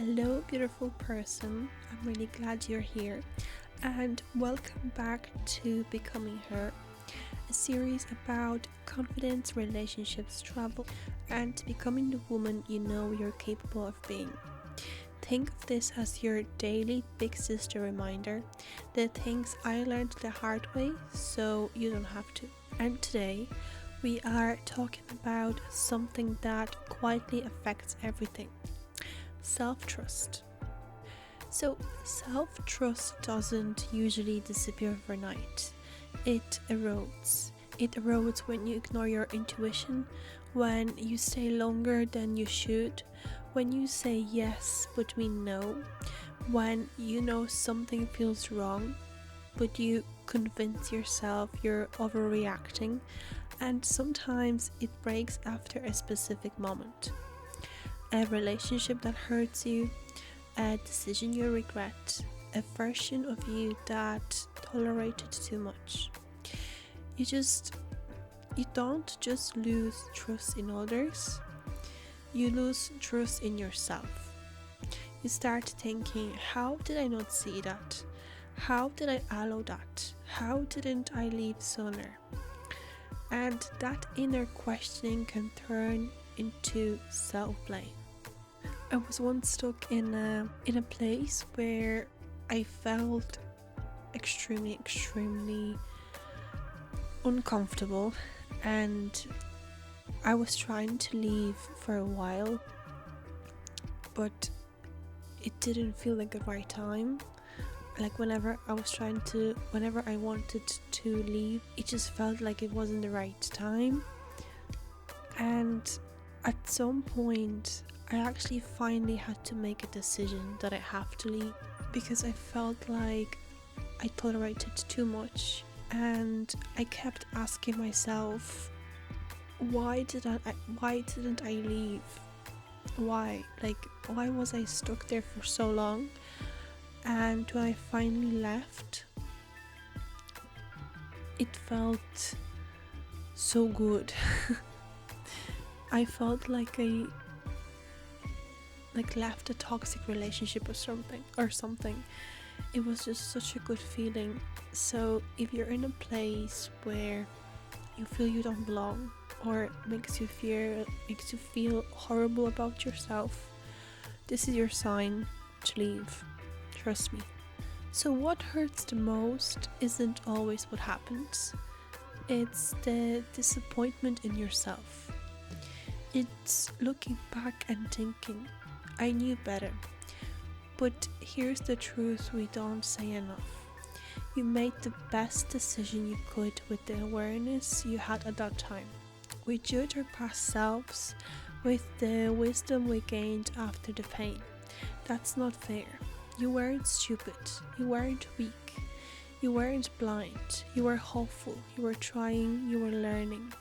Hello, beautiful person. I'm really glad you're here. And welcome back to Becoming Her, a series about confidence, relationships, travel, and becoming the woman you know you're capable of being. Think of this as your daily big sister reminder, the things I learned the hard way so you don't have to. And today, we are talking about something that quietly affects everything: self-trust. So, self-trust doesn't usually disappear overnight. It erodes. It erodes when you ignore your intuition, when you stay longer than you should, when you say yes but mean no, when you know something feels wrong but you convince yourself you're overreacting, and sometimes it breaks after a specific moment. A relationship that hurts you, a decision you regret, a version of you that tolerated too much. You don't just lose trust in others, you lose trust in yourself. You start thinking, how did I not see that? How did I allow that? How didn't I leave sooner? And that inner questioning can turn into self-blame. I was once stuck in a place where I felt extremely uncomfortable, and I was trying to leave for a while, but it didn't feel like the right time. Like whenever I wanted to leave, it just felt like it wasn't the right time. And at some point, I actually finally had to make a decision that I have to leave, because I felt like I tolerated too much, and I kept asking myself, why didn't I leave? Why was I stuck there for so long? And when I finally left, it felt so good. I felt like I left a toxic relationship or something. It was just such a good feeling. So if you're in a place where you feel you don't belong, or it makes you feel horrible about yourself, this is your sign to leave. Trust me. So what hurts the most isn't always what happens. It's the disappointment in yourself. It's looking back and thinking, I knew better. But here's the truth we don't say enough. You made the best decision you could with the awareness you had at that time. We judge our past selves with the wisdom we gained after the pain. That's not fair. You weren't stupid. You weren't weak. You weren't blind. You were hopeful. You were trying. You were learning.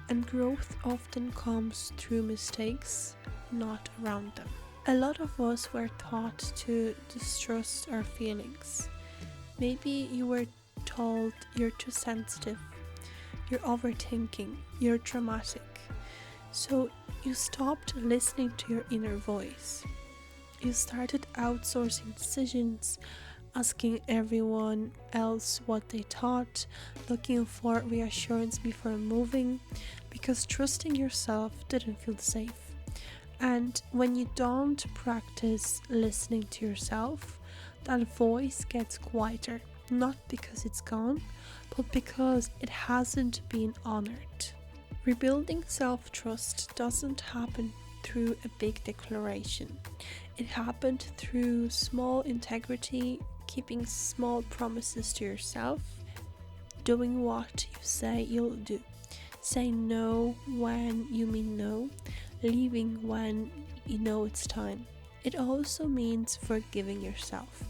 And growth often comes through mistakes, not around them. A lot of us were taught to distrust our feelings. Maybe you were told you're too sensitive, you're overthinking, you're dramatic. So you stopped listening to your inner voice. You started outsourcing decisions, asking everyone else what they thought, looking for reassurance before moving, because trusting yourself didn't feel safe. And when you don't practice listening to yourself, that voice gets quieter, not because it's gone, but because it hasn't been honored. Rebuilding self-trust doesn't happen through a big declaration. It happened through small integrity, keeping small promises to yourself, doing what you say you'll do, saying no when you mean no, leaving when you know it's time. It also means forgiving yourself,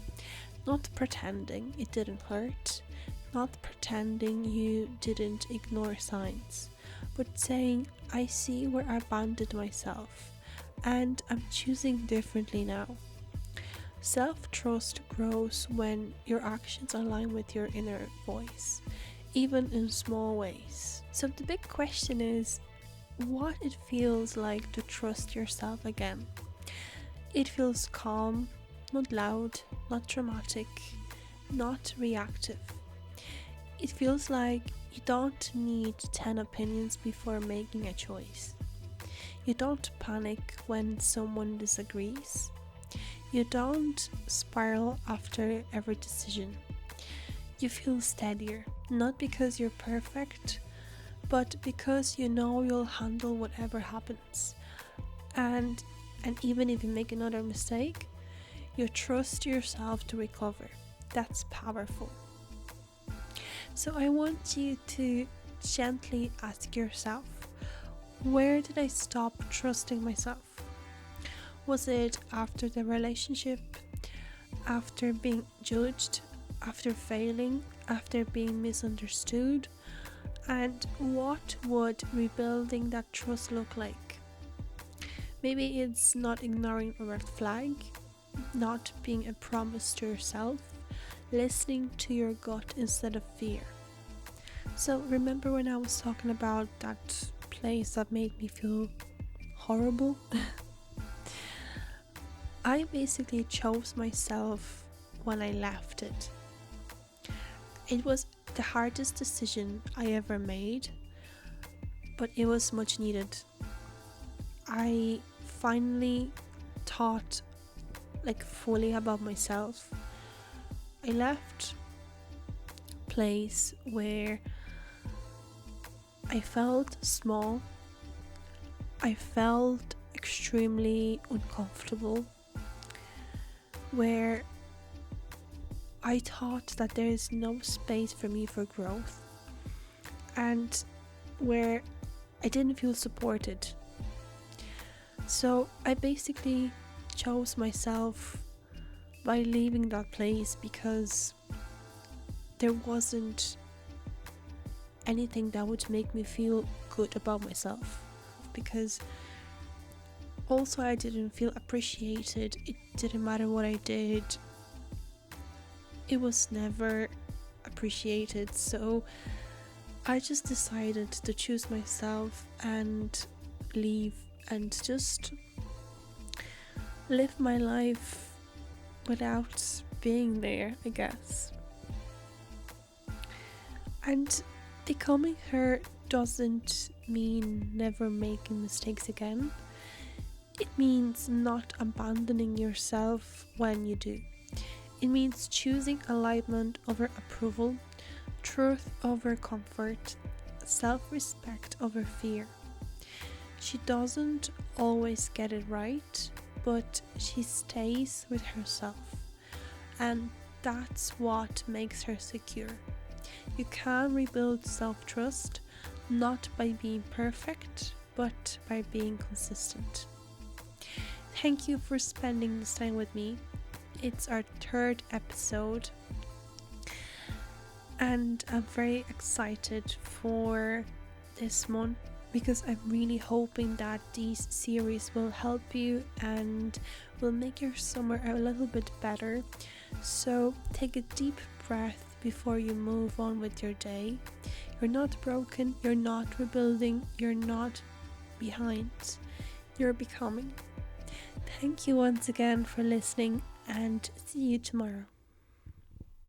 not pretending it didn't hurt, not pretending you didn't ignore signs, but saying, I see where I abandoned myself, and I'm choosing differently now. Self-trust grows when your actions align with your inner voice, even in small ways. So the big question is, what it feels like to trust yourself again. It feels calm, not loud, not dramatic, not reactive. It feels like you don't need 10 opinions before making a choice. You don't panic when someone disagrees. You don't spiral after every decision. You feel steadier, not because you're perfect, but because you know you'll handle whatever happens. And and even if you make another mistake, you trust yourself to recover. That's powerful. So I want you to gently ask yourself, where did I stop trusting myself? Was it after the relationship? After being judged? After failing? After being misunderstood? And what would rebuilding that trust look like? Maybe it's not ignoring a red flag, not being a promise to yourself, listening to your gut instead of fear. So remember when I was talking about that place that made me feel horrible? I basically chose myself when I left it. It was the hardest decision I ever made, but it was much needed. I finally thought fully about myself. I left a place where I felt small. I felt extremely uncomfortable, where I thought that there is no space for me for growth, and where I didn't feel supported. So I basically chose myself by leaving that place because there wasn't anything that would make me feel good about myself. Because also I didn't feel appreciated. It didn't matter what I did, it was never appreciated. So I just decided to choose myself and leave and just live my life without being there, I guess. And becoming her doesn't mean never making mistakes again. It means not abandoning yourself when you do. It means choosing alignment over approval, truth over comfort, self-respect over fear. She doesn't always get it right, but she stays with herself, and that's what makes her secure. You can rebuild self-trust not by being perfect, but by being consistent. Thank you for spending this time with me. It's our 3rd episode, and I'm very excited for this month because I'm really hoping that these series will help you and will make your summer a little bit better. So take a deep breath before you move on with your day. You're not broken, you're not rebuilding, you're not behind, you're becoming. Thank you once again for listening, and see you tomorrow.